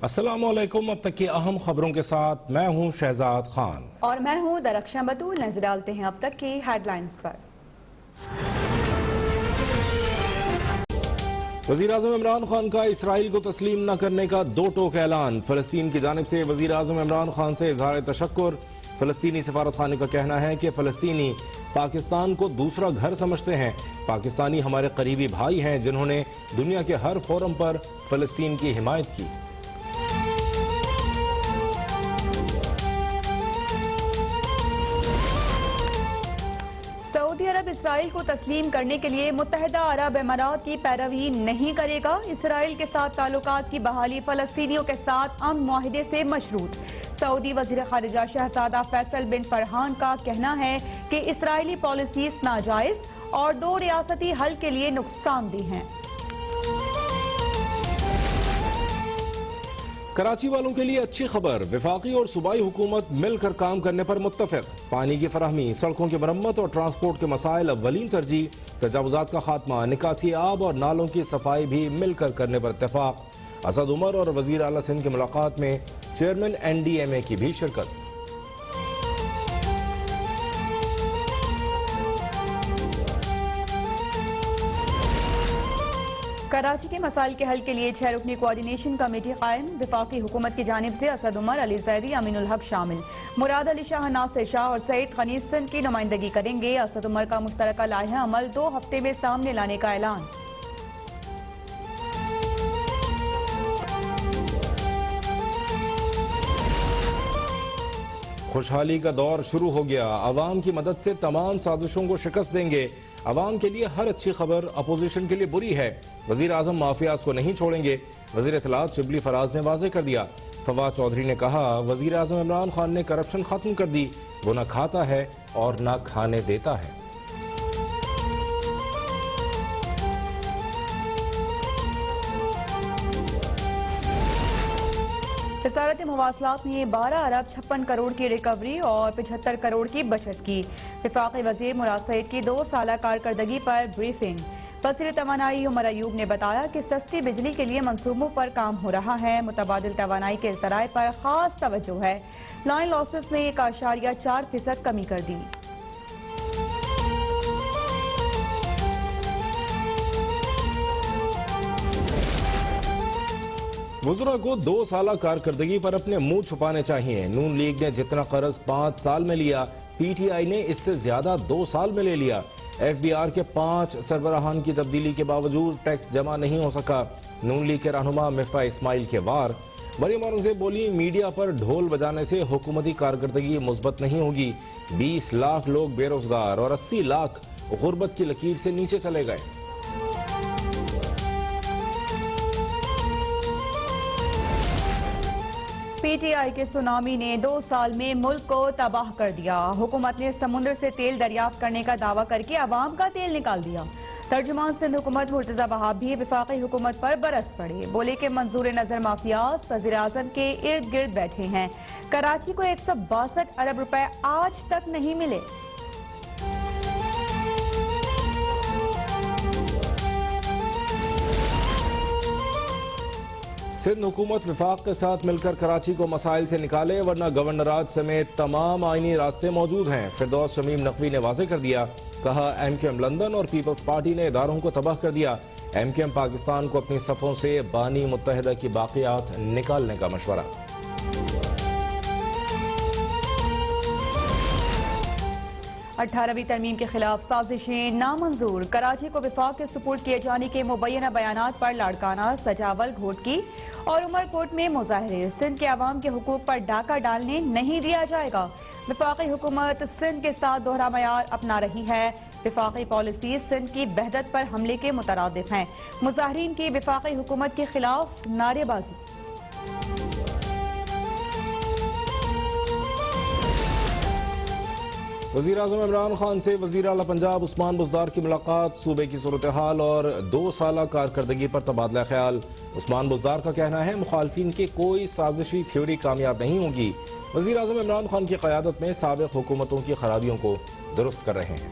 السلام علیکم، اب تک کی اہم خبروں کے ساتھ میں ہوں شہزاد خان اور میں ہوں درخشاں بطول۔ نظر ڈالتے ہیں اب تک کی ہیڈ لائنز پر۔ وزیراعظم عمران خان کا اسرائیل کو تسلیم نہ کرنے کا دو ٹوک اعلان۔ فلسطین کی جانب سے وزیراعظم عمران خان سے اظہار تشکر۔ فلسطینی سفارت خانے کا کہنا ہے کہ فلسطینی پاکستان کو دوسرا گھر سمجھتے ہیں۔ پاکستانی ہمارے قریبی بھائی ہیں جنہوں نے دنیا کے ہر فورم پر فلسطین کی حمایت کی۔ سعودی عرب اسرائیل کو تسلیم کرنے کے لیے متحدہ عرب امارات کی پیروی نہیں کرے گا۔ اسرائیل کے ساتھ تعلقات کی بحالی فلسطینیوں کے ساتھ امن معاہدے سے مشروط۔ سعودی وزیر خارجہ شہزادہ فیصل بن فرحان کا کہنا ہے کہ اسرائیلی پالیسیز ناجائز اور دو ریاستی حل کے لیے نقصان دہ ہیں۔ کراچی والوں کے لیے اچھی خبر، وفاقی اور صوبائی حکومت مل کر کام کرنے پر متفق۔ پانی کی فراہمی، سڑکوں کی مرمت اور ٹرانسپورٹ کے مسائل اولین ترجیح۔ تجاوزات کا خاتمہ، نکاسی آب اور نالوں کی صفائی بھی مل کر کرنے پر اتفاق۔ اسد عمر اور وزیر اعلیٰ سندھ کی ملاقات میں چیئرمین NDMA کی بھی شرکت۔ کراچی کے مسائل کے حل کے لیے 6 رکنی کوارڈینیشن کمیٹی قائم۔ وفاقی حکومت کی جانب سے اسد عمر، علی زیدی، امین الحق شامل۔ مراد علی شاہ، ناصر شاہ اور سعید خنیس سندھ کی نمائندگی کریں گے۔ اسد عمر کا مشترکہ لائحہ عمل 2 ہفتے میں سامنے لانے کا اعلان۔ خوشحالی کا دور شروع ہو گیا، عوام کی مدد سے تمام سازشوں کو شکست دیں گے۔ عوام کے لیے ہر اچھی خبر اپوزیشن کے لیے بری ہے، وزیر اعظم مافیاز کو نہیں چھوڑیں گے۔ وزیر اطلاعات شبلی فراز نے واضح کر دیا۔ فواد چودھری نے کہا وزیر اعظم عمران خان نے کرپشن ختم کر دی، وہ نہ کھاتا ہے اور نہ کھانے دیتا ہے۔ وزارت مواصلات نے 12 ارب 56 کروڑ کی ریکوری اور 75 کروڑ کی بچت کی۔ وفاقی وزیر مراد سعید کی 2 سالہ کارکردگی پر بریفنگ۔ وزیر توانائی عمر ایوب نے بتایا کہ سستی بجلی کے لیے منصوبوں پر کام ہو رہا ہے۔ متبادل توانائی کے ذرائع پر خاص توجہ ہے۔ لائن لاسز میں 1.4% کمی کر دی۔ وزراء کو 2 سالہ کارکردگی پر اپنے منہ چھپانے چاہیے۔ نون لیگ نے جتنا قرض 5 سال میں لیا، PTI نے اس سے زیادہ 2 سال میں لے لیا۔ FBR کے 5 سربراہان کی تبدیلی کے باوجود ٹیکس جمع نہیں ہو سکا۔ نون لیگ کے رہنما مفتاح اسماعیل کے وار۔ مریم اورنگزیب بولی میڈیا پر ڈھول بجانے سے حکومتی کارکردگی مثبت نہیں ہوگی۔ 20 لاکھ لوگ بے روزگار اور 80 لاکھ غربت کی لکیر سے نیچے چلے گئے۔ PTI کے سونامی نے 2 سال میں ملک کو تباہ کر دیا۔ حکومت نے سمندر سے تیل دریافت کرنے کا دعویٰ کر کے عوام کا تیل نکال دیا۔ ترجمان سندھ حکومت مرتضی وہاب بھی وفاقی حکومت پر برس پڑے، بولے کہ منظور نظر مافیاز وزیر اعظم کے ارد گرد بیٹھے ہیں۔ کراچی کو 162 ارب روپے آج تک نہیں ملے۔ سندھ حکومت وفاق کے ساتھ مل کر کراچی کو مسائل سے نکالے، ورنہ گورنرات سمیت تمام آئینی راستے موجود ہیں۔ فردوس شمیم نقوی نے واضح کر دیا، کہا MQM لندن اور پیپلز پارٹی نے اداروں کو تباہ کر دیا۔ MQM پاکستان کو اپنی صفوں سے بانی متحدہ کی باقیات نکالنے کا مشورہ۔ اٹھارہویں ترمیم کے خلاف سازشیں نامنظور۔ کراچی کو وفاق کے سپرد کیے جانے کے مبینہ بیانات پر لاڑکانہ، سجاول، گھوٹکی اور عمر کوٹ میں مظاہرے۔ سندھ کے عوام کے حقوق پر ڈاکہ ڈالنے نہیں دیا جائے گا۔ وفاقی حکومت سندھ کے ساتھ دوہرا معیار اپنا رہی ہے۔ وفاقی پالیسیز سندھ کی وحدت پر حملے کے مترادف ہیں۔ مظاہرین کی وفاقی حکومت کے خلاف نعرے بازی۔ وزیر اعظم عمران خان سے وزیر اعلیٰ پنجاب عثمان بزدار کی ملاقات، صوبے کی صورتحال اور 2 سالہ کارکردگی پر تبادلہ خیال۔ عثمان بزدار کا کہنا ہے مخالفین کی کوئی سازشی تھیوری کامیاب نہیں ہوگی، وزیر اعظم عمران خان کی قیادت میں سابق حکومتوں کی خرابیوں کو درست کر رہے ہیں۔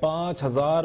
5,000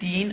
3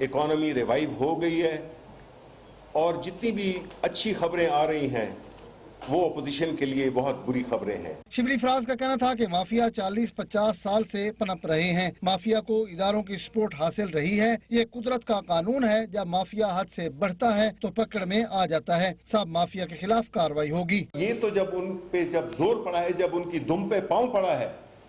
اکانومی ریوائیو ہو گئی ہے, اور جتنی بھی اچھی خبریں آ رہی ہیں وہ اپوزیشن کے لیے بہت بری خبریں ہیں. شبلی فراز کا کہنا تھا کہ مافیا 40-50 سال سے پنپ رہے ہیں. مافیا کو اداروں کی سپورٹ حاصل رہی ہے. یہ قدرت کا قانون ہے, جب مافیا حد سے بڑھتا ہے تو پکڑ میں آ جاتا ہے. سب مافیا کے خلاف کارروائی ہوگی. یہ تو جب ان پہ جب زور پڑا ہے, جب ان کی دم پہ پاؤں پڑا ہے,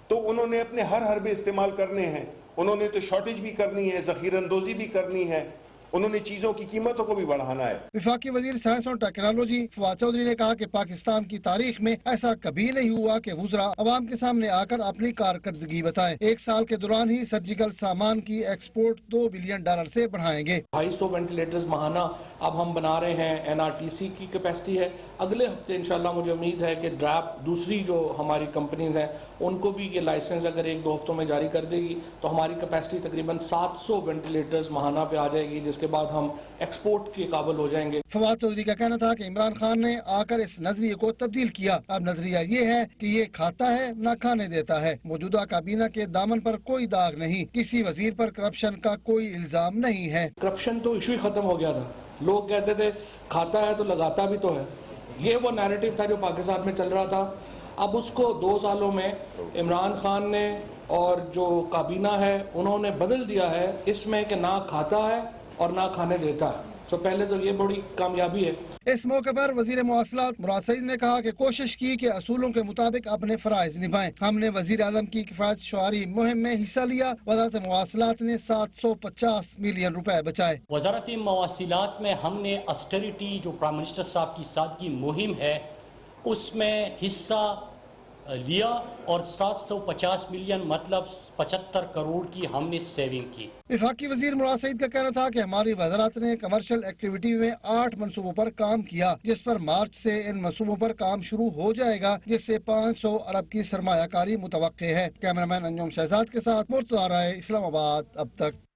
تو انہوں نے اپنے ہر حربے استعمال کرنے ہیں. انہوں نے تو شارٹیج بھی کرنی ہے, ذخیرہ اندوزی بھی کرنی ہے, انہوں نے چیزوں کی قیمتوں کو بھی بڑھانا ہے. وفاقی وزیر سائنس اور ٹیکنالوجی فواد چودھری نے کہا کہ پاکستان کی تاریخ میں ایسا کبھی نہیں ہوا کہ وزراء عوام کے سامنے آ کر اپنی کارکردگی بتائیں. 1 سال کے دوران ہی سرجیکل سامان کی ایکسپورٹ $2 بلین سے بڑھائیں گے. 250 وینٹیلیٹرز ماہانہ اب ہم بنا رہے ہیں. NRTC کی کیپیسٹی ہے. اگلے ہفتے انشاءاللہ مجھے امید ہے کہ ڈراپ دوسری جو ہماری کمپنیز ہیں ان کو بھی یہ لائسنس اگر 1-2 ہفتوں میں جاری کر دے گی تو ہماری کیپیسٹی تقریباً 700 وینٹیلیٹرز ماہانہ پہ آ جائے گی, جس کے بعد ہم ایکسپورٹ کے قابل ہو جائیں گے. فواد چودھری کا کہنا تھا کہ عمران خان نے آ کر اس نظریے کو تبدیل کیا. اب نظریہ یہ ہے کہ یہ کھاتا ہے نہ کھانے دیتا ہے. موجودہ کابینہ کے دامن پر کوئی داغ نہیں, کسی وزیر پر کرپشن کا کوئی الزام نہیں ہے. کرپشن تو ایشو ہی ختم ہو گیا تھا. لوگ کہتے تھے کھاتا ہے تو لگاتا بھی تو ہے. یہ وہ نیریٹو تھا جو پاکستان میں چل رہا تھا. اب اس کو 2 سالوں میں عمران خان نے اور جو کابینہ ہے انہوں نے بدل دیا ہے اس میں کہ نہ کھاتا ہے اور نہ کھانے دیتا ہے. سو پہلے تو یہ بڑی کامیابی ہے. اس موقع پر وزیر مواصلات مراد سعید نے کہا کہ کوشش کی کہ اصولوں کے مطابق اپنے فرائض نبھائیں. ہم نے وزیر اعظم کی کفایت شعاری مہم میں حصہ لیا. وزارت مواصلات نے 750 ملین روپے بچائے. وزارت مواصلات میں ہم نے اسٹریٹی جو پرائم منسٹر صاحب کی سادگی مہم ہے اس میں حصہ لیا اور 750 ملین مطلب 75 کروڑ کی ہم نے سیونگ کی. وفاقی وزیر مراد سعید کا کہنا تھا کہ ہماری وزارت نے کمرشل ایکٹیویٹی میں 8 منصوبوں پر کام کیا, جس پر مارچ سے ان منصوبوں پر کام شروع ہو جائے گا, جس سے 500 ارب کی سرمایہ کاری متوقع ہے. کیمرہ مین انجم شہزاد کے ساتھ مرتضی رائے, اسلام آباد. اب تک.